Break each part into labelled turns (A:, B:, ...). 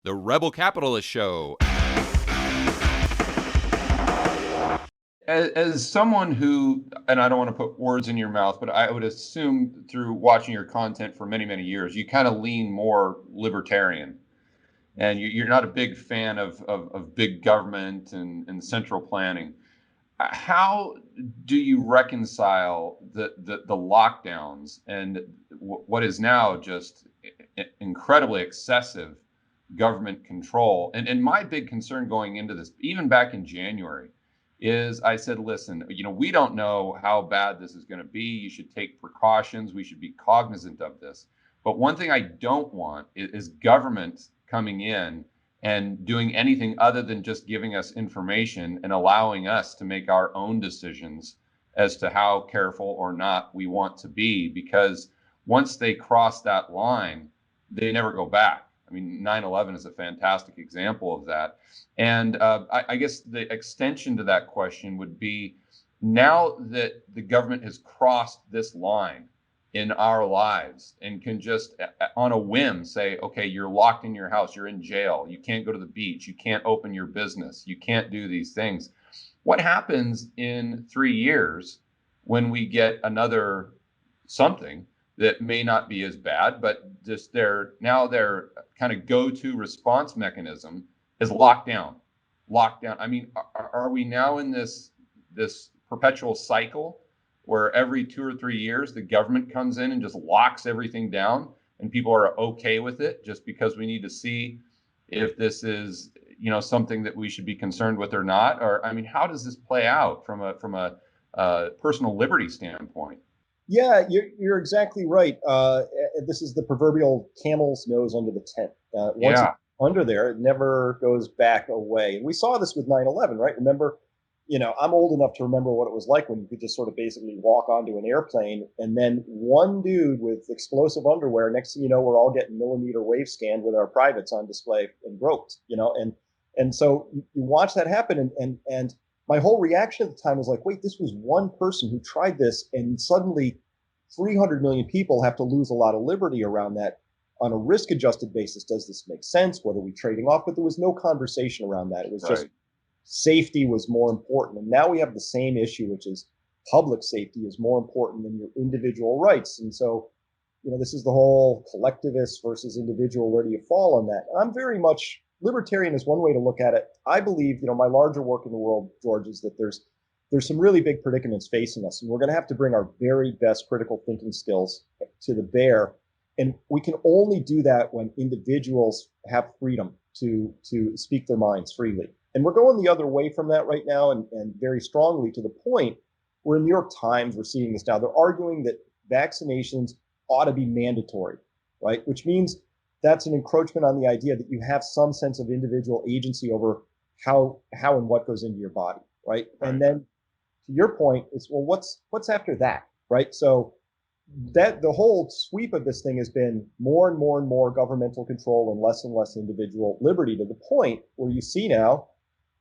A: The Rebel Capitalist Show.
B: As someone who, and I don't want to put words in your mouth, but I would assume through watching your content for many, many years, you kind of lean more libertarian, and you're not a big fan of big government and central planning. How do you reconcile the lockdowns and what is now just incredibly excessive government control? And my big concern going into this, even back in January, is I said, listen, we don't know how bad this is going to be. You should take precautions. We should be cognizant of this. But one thing I don't want is government coming in and doing anything other than just giving us information and allowing us to make our own decisions as to how careful or not we want to be. Because once they cross that line, they never go back. I mean, 9/11 is a fantastic example of that. And I guess the extension to that question would be, now that the government has crossed this line in our lives and can just on a whim say, okay, you're locked in your house, you're in jail, you can't go to the beach, you can't open your business, you can't do these things. What happens in 3 years when we get another something that may not be as bad, but just their kind of go-to response mechanism is lockdown. Lockdown. I mean, are we now in this perpetual cycle where every 2 or 3 years the government comes in and just locks everything down and people are okay with it just because we need to see if this is something that we should be concerned with or not? Or I mean, how does this play out from a personal liberty standpoint?
C: Yeah, you're exactly right. This is the proverbial camel's nose under the tent. Once
B: Yeah.
C: it's under there, it never goes back away. And we saw this with 9/11, right? Remember, I'm old enough to remember what it was like when you could just sort of basically walk onto an airplane and then one dude with explosive underwear, next thing you know, we're all getting millimeter wave scanned with our privates on display and groped, and so you watch that happen, and my whole reaction at the time was like, wait, this was one person who tried this, and suddenly 300 million people have to lose a lot of liberty around that on a risk adjusted basis. Does this make sense? What are we trading off? But there was no conversation around that. It was just safety was more important. And now we have the same issue, which is public safety is more important than your individual rights. And so, this is the whole collectivist versus individual. Where do you fall on that? And I'm very much libertarian is one way to look at it. I believe, my larger work in the world, George, is that there's some really big predicaments facing us, and we're going to have to bring our very best critical thinking skills to the bear. And we can only do that when individuals have freedom to speak their minds freely. And we're going the other way from that right now, and very strongly, to the point where in the New York Times, we're seeing this now. They're arguing that vaccinations ought to be mandatory, right? Which means that's an encroachment on the idea that you have some sense of individual agency over how and what goes into your body, right? And then to your point, is, well, what's after that, right? So that the whole sweep of this thing has been more and more and more governmental control and less individual liberty, to the point where you see now,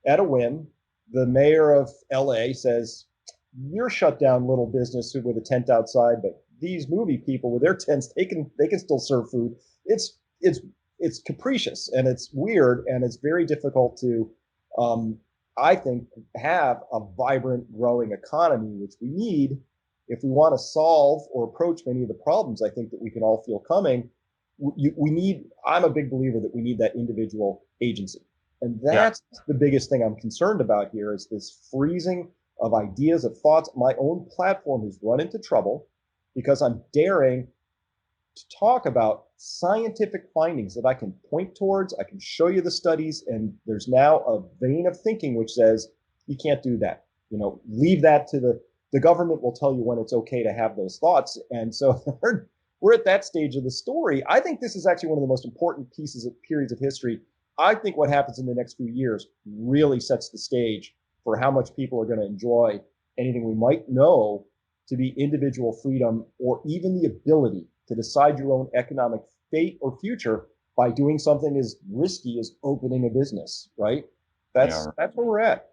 C: at a whim, the mayor of LA says, you're shut down, little business with a tent outside, but these movie people with their tents, they can still serve food. It's capricious, and it's weird, and it's very difficult to I think, have a vibrant, growing economy, which we need if we want to solve or approach many of the problems I think that we can all feel coming. I'm a big believer that we need that individual agency. And that's the biggest thing I'm concerned about here, is this freezing of ideas, of thoughts. My own platform has run into trouble because I'm daring to talk about scientific findings that I can point towards. I can show you the studies, and there's now a vein of thinking which says you can't do that. Leave that to the government will tell you when it's okay to have those thoughts. And so we're at that stage of the story. I think this is actually one of the most important periods of history. I think what happens in the next few years really sets the stage for how much people are going to enjoy anything we might know to be individual freedom, or even the ability to decide your own economic fate or future by doing something as risky as opening a business, right? That's where we're at.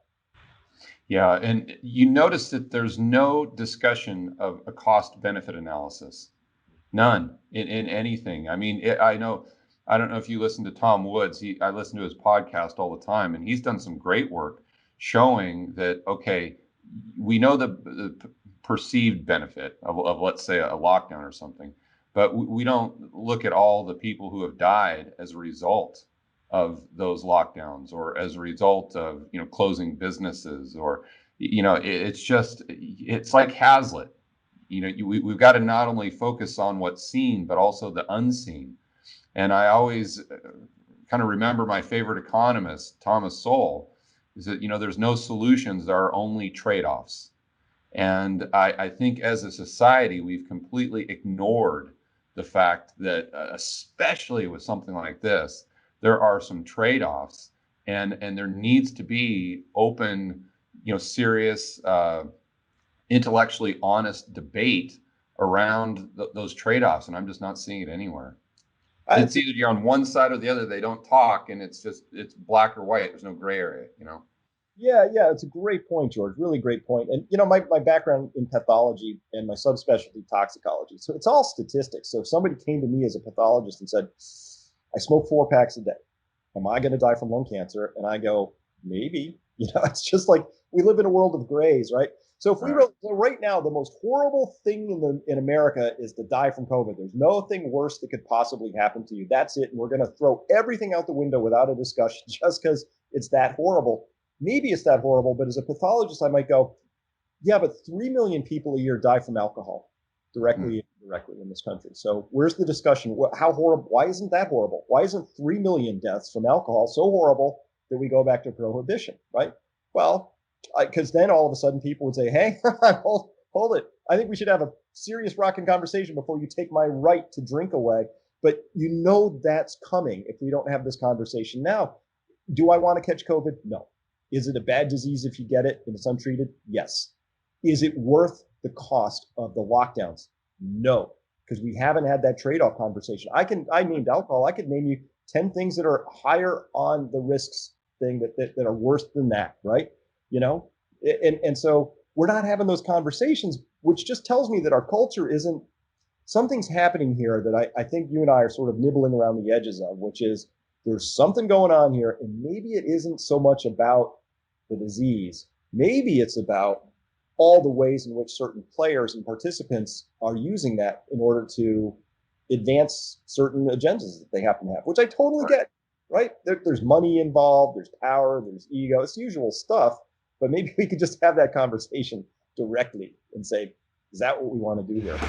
B: Yeah, and you notice that there's no discussion of a cost benefit analysis. None in anything. I mean, I know I don't know if you listen to Tom Woods. I listen to his podcast all the time, and he's done some great work showing that, okay, we know the perceived benefit of, let's say, a lockdown or something, but we don't look at all the people who have died as a result of those lockdowns, or as a result of, closing businesses, or, it's like Hazlitt. We've got to not only focus on what's seen, but also the unseen. And I always kind of remember my favorite economist, Thomas Sowell, is that, there's no solutions, there are only trade-offs. And I think as a society, we've completely ignored the fact that, especially with something like this, there are some trade-offs, and there needs to be open, serious, intellectually honest debate around those trade-offs. And I'm just not seeing it anywhere. It's either you're on one side or the other. They don't talk, and it's black or white. There's no gray area,
C: Yeah, it's a great point, George. Really great point. And my background in pathology and my subspecialty toxicology. So it's all statistics. So if somebody came to me as a pathologist and said, I smoke 4 packs a day, am I going to die from lung cancer? And I go, maybe. It's just like we live in a world of grays, right? So if we wrote, so right now, the most horrible thing in America is to die from COVID. There's nothing worse that could possibly happen to you. That's it. And we're going to throw everything out the window without a discussion just because it's that horrible. Maybe it's that horrible, but as a pathologist, I might go, yeah, but 3 million people a year die from alcohol, directly and indirectly, in this country. So where's the discussion? How horrible? Why isn't that horrible? Why isn't 3 million deaths from alcohol so horrible that we go back to prohibition, right? Well, because then all of a sudden people would say, hey, hold it. I think we should have a serious rocking conversation before you take my right to drink away. But that's coming if we don't have this conversation now. Do I want to catch COVID? No. Is it a bad disease if you get it and it's untreated? Yes. Is it worth the cost of the lockdowns? No, because we haven't had that trade-off conversation. I named alcohol. I could name you 10 things that are higher on the risks thing that are worse than that, right? And so we're not having those conversations, which just tells me that our culture isn't, something's happening here that I think you and I are sort of nibbling around the edges of, which is there's something going on here, and maybe it isn't so much about the disease. Maybe it's about all the ways in which certain players and participants are using that in order to advance certain agendas that they happen to have, which I totally get, right? There's money involved, there's power, there's ego, it's the usual stuff, but maybe we could just have that conversation directly and say, is that what we want to do here?